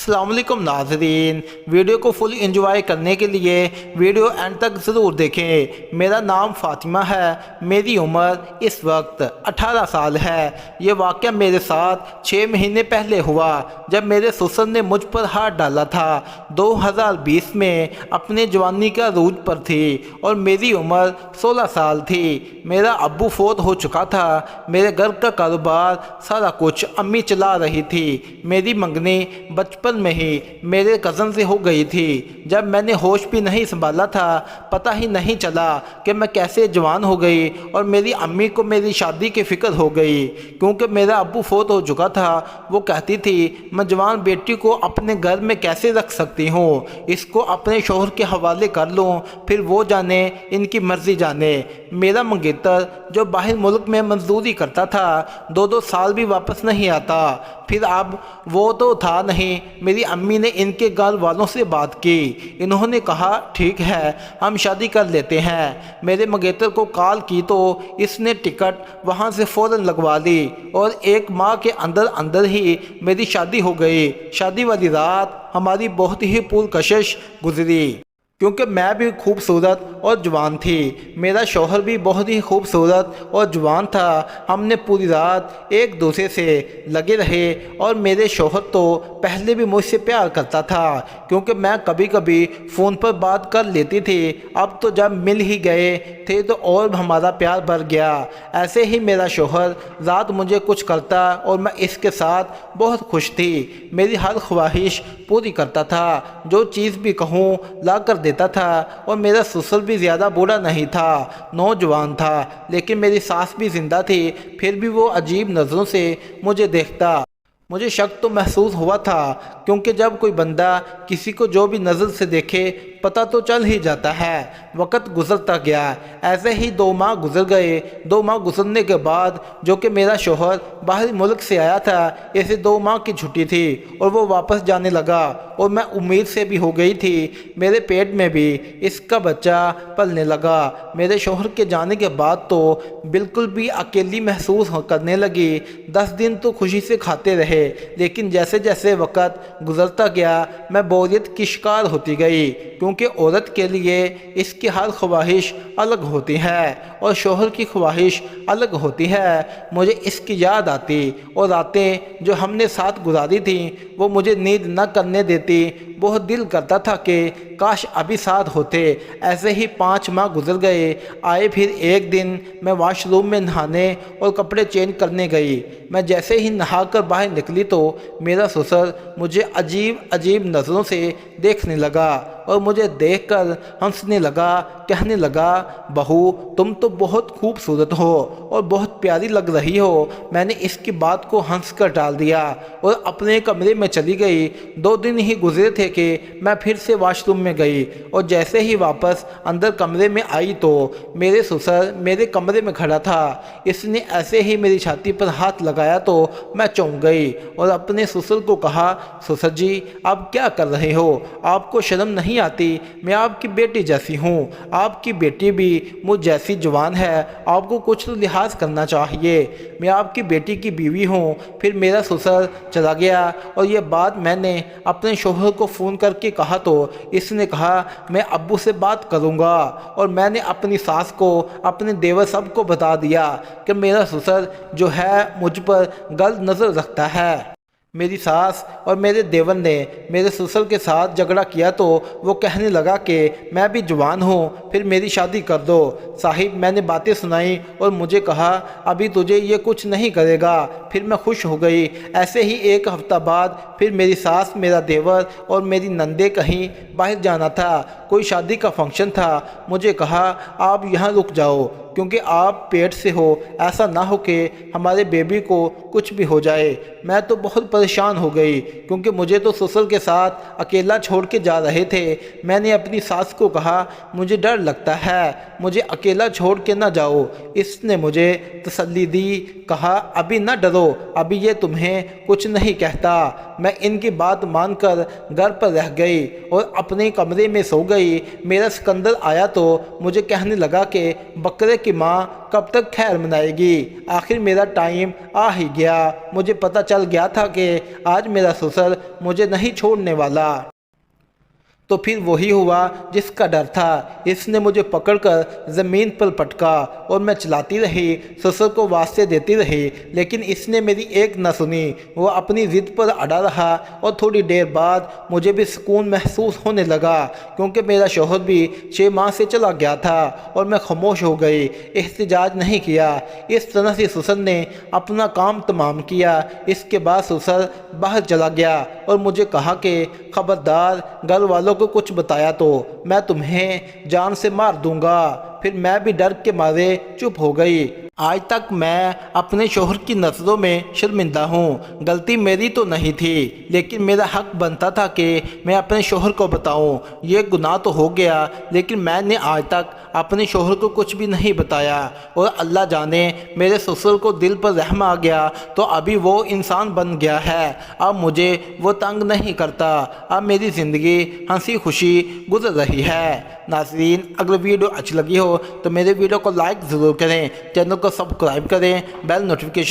अस्सलाम वालेकुम नाज़रीन, वीडियो को फुल एंजॉय करने के लिए वीडियो एंड तक ज़रूर देखें। मेरा नाम फ़ातिमा है, मेरी उम्र इस वक्त 18 साल है। ये वाक़या मेरे साथ 6 महीने पहले हुआ जब मेरे ससुर ने मुझ पर हाथ डाला था। 2020 में अपने जवानी का रूज पर थी और मेरी उम्र 16 साल थी। मेरा अब्बू फौत हो चुका था। मेरे घर का कारोबार सारा कुछ अम्मी चला रही थी। मेरी मंगनी बचपन में ही मेरे कज़न से हो गई थी। जब मैंने होश भी नहीं संभाला था, पता ही नहीं चला कि मैं कैसे जवान हो गई और मेरी अम्मी को मेरी शादी की फ़िक्र हो गई क्योंकि मेरा अब्बू फौत हो चुका था। वो कहती थी मैं जवान बेटी को अपने घर में कैसे रख सकती हूँ, इसको अपने शोहर के हवाले कर लूँ, फिर वो जाने, इनकी मर्ज़ी जाने। मेरा मंगेतर जो बाहर मुल्क में मजदूरी करता था 2-2 साल भी वापस नहीं आता। फिर अब वो तो था नहीं। मेरी अम्मी ने इनके घर वालों से बात की। इन्होंने कहा ठीक है, हम शादी कर लेते हैं। मेरे मंगेतर को कॉल की तो इसने टिकट वहाँ से फ़ौरन लगवा ली और 1 माह के अंदर अंदर ही मेरी शादी हो गई। शादी वाली रात हमारी बहुत ही पुरकशिश गुजरी क्योंकि मैं भी खूबसूरत और जवान थी। मेरा शौहर भी बहुत ही खूबसूरत और जवान था। हमने पूरी रात एक दूसरे से लगे रहे और मेरे शौहर तो पहले भी मुझसे प्यार करता था क्योंकि मैं कभी कभी फ़ोन पर बात कर लेती थी। अब तो जब मिल ही गए थे तो और हमारा प्यार बढ़ गया। ऐसे ही मेरा शौहर रात मुझे कुछ करता और मैं इसके साथ बहुत खुश थी। मेरी हर ख्वाहिश पूरी करता था, जो चीज़ भी कहूँ ला कर देता था। और मेरा ससुर भी ज़्यादा बूढ़ा नहीं था, नौजवान था, लेकिन मेरी सास भी ज़िंदा थी। फिर भी वो अजीब नज़रों से मुझे देखता। मुझे शक तो महसूस हुआ था क्योंकि जब कोई बंदा किसी को जो भी नज़र से देखे पता तो चल ही जाता है। वक्त गुजरता गया। ऐसे ही 2 माह गुजर गए। 2 माह गुजरने के बाद जो कि मेरा शौहर बाहरी मुल्क से आया था, ऐसे 2 माह की छुट्टी थी और वो वापस जाने लगा और मैं उम्मीद से भी हो गई थी। मेरे पेट में भी इसका बच्चा पलने लगा। मेरे शौहर के जाने के बाद तो बिल्कुल भी अकेली महसूस करने लगी। 10 दिन तो खुशी से खाते रहे, लेकिन जैसे जैसे वक्त गुजरता गया मैं बोरियत की शिकार होती गई क्योंकि औरत के लिए इसकी हर ख्वाहिश अलग होती है और शौहर की ख्वाहिश अलग होती है। मुझे इसकी याद आती और रातें जो हमने साथ गुजारी थी वो मुझे नींद न करने देती। बहुत दिल करता था कि काश अभी साथ होते। ऐसे ही 5 माह गुजर गए। आए फिर एक दिन मैं वॉशरूम में नहाने और कपड़े चेंज करने गई। मैं जैसे ही नहाकर बाहर निकली तो मेरा ससुर मुझे अजीब अजीब नज़रों से देखने लगा और मुझे देखकर हंसने लगा। कहने लगा बहू तुम तो बहुत खूबसूरत हो और बहुत प्यारी लग रही हो। मैंने इसकी बात को हंस कर टाल दिया और अपने कमरे में चली गई। 2 दिन ही गुजरे थे कि मैं फिर से वॉशरूम में गई और जैसे ही वापस अंदर कमरे में आई तो मेरे ससुर मेरे कमरे में खड़ा था। इसने ऐसे ही मेरी छाती पर हाथ लगाया तो मैं चौंक गई और अपने ससुर को कहा ससुर जी आप क्या कर रहे हो, आपको शर्म नहीं आती? मैं आपकी बेटी जैसी हूँ, आपकी बेटी भी मुझ जैसी जवान है, आपको कुछ तो लिहाज करना चाहिए। मैं आपकी बेटी की बीवी हूँ। फिर मेरा ससुर चला गया और ये बात मैंने अपने शौहर को फ़ोन करके कहा तो इसने कहा मैं अब्बू से बात करूँगा। और मैंने अपनी सास को, अपने देवर सब को बता दिया कि मेरा ससुर जो है मुझ पर गलत नज़र रखता है। मेरी सास और मेरे देवर ने मेरे ससुर के साथ झगड़ा किया तो वो कहने लगा कि मैं भी जवान हूँ, फिर मेरी शादी कर दो। साहिब मैंने बातें सुनाई और मुझे कहा अभी तुझे ये कुछ नहीं करेगा। फिर मैं खुश हो गई। ऐसे ही 1 हफ्ता बाद फिर मेरी सास, मेरा देवर और मेरी नंदे कहीं बाहर जाना था, कोई शादी का फंक्शन था। मुझे कहा आप यहाँ रुक जाओ क्योंकि आप पेट से हो, ऐसा ना हो कि हमारे बेबी को कुछ भी हो जाए। मैं तो बहुत परेशान हो गई क्योंकि मुझे तो ससुर के साथ अकेला छोड़ के जा रहे थे। मैंने अपनी सास को कहा मुझे डर लगता है, मुझे अकेला छोड़ के ना जाओ। इसने मुझे तसल्ली दी, कहा अभी ना डरो, अभी ये तुम्हें कुछ नहीं कहता। मैं इनकी बात मानकर घर पर रह गई और अपने कमरे में सो गई। गई। मेरा सिकंदर आया तो मुझे कहने लगा कि बकरे की माँ कब तक खैर मनाएगी। आखिर मेरा टाइम आ ही गया। मुझे पता चल गया था कि आज मेरा ससुर मुझे नहीं छोड़ने वाला। तो फिर वही हुआ जिसका डर था। इसने मुझे पकड़कर ज़मीन पर पटका और मैं चलाती रही, ससुर को वास्ते देती रही, लेकिन इसने मेरी एक न सुनी। वो अपनी ज़िद पर अड़ा रहा और थोड़ी देर बाद मुझे भी सुकून महसूस होने लगा, क्योंकि मेरा शौहर भी 6 माह से चला गया था और मैं खामोश हो गई, एहतजाज नहीं किया। इस तरह से ससुर ने अपना काम तमाम किया। इसके बाद ससुर बाहर चला गया और मुझे कहा कि खबरदार घर वालों को कुछ बताया तो मैं तुम्हें जान से मार दूंगा। फिर मैं भी डर के मारे चुप हो गई। आज तक मैं अपने शोहर की नज़रों में शर्मिंदा हूँ। गलती मेरी तो नहीं थी, लेकिन मेरा हक बनता था कि मैं अपने शोहर को बताऊँ। ये गुनाह तो हो गया, लेकिन मैंने आज तक अपने शोहर को कुछ भी नहीं बताया। और अल्लाह जाने मेरे ससुर को दिल पर रहम आ गया तो अभी वो इंसान बन गया है। अब मुझे वो तंग नहीं करता। अब मेरी ज़िंदगी हंसी खुशी गुजर रही है। नाज़रीन, अगर वीडियो अच्छी लगी हो तो मेरे वीडियो को लाइक ज़रूर करें, चैनल को सब्सक्राइब करें, बेल नोटिफिकेशन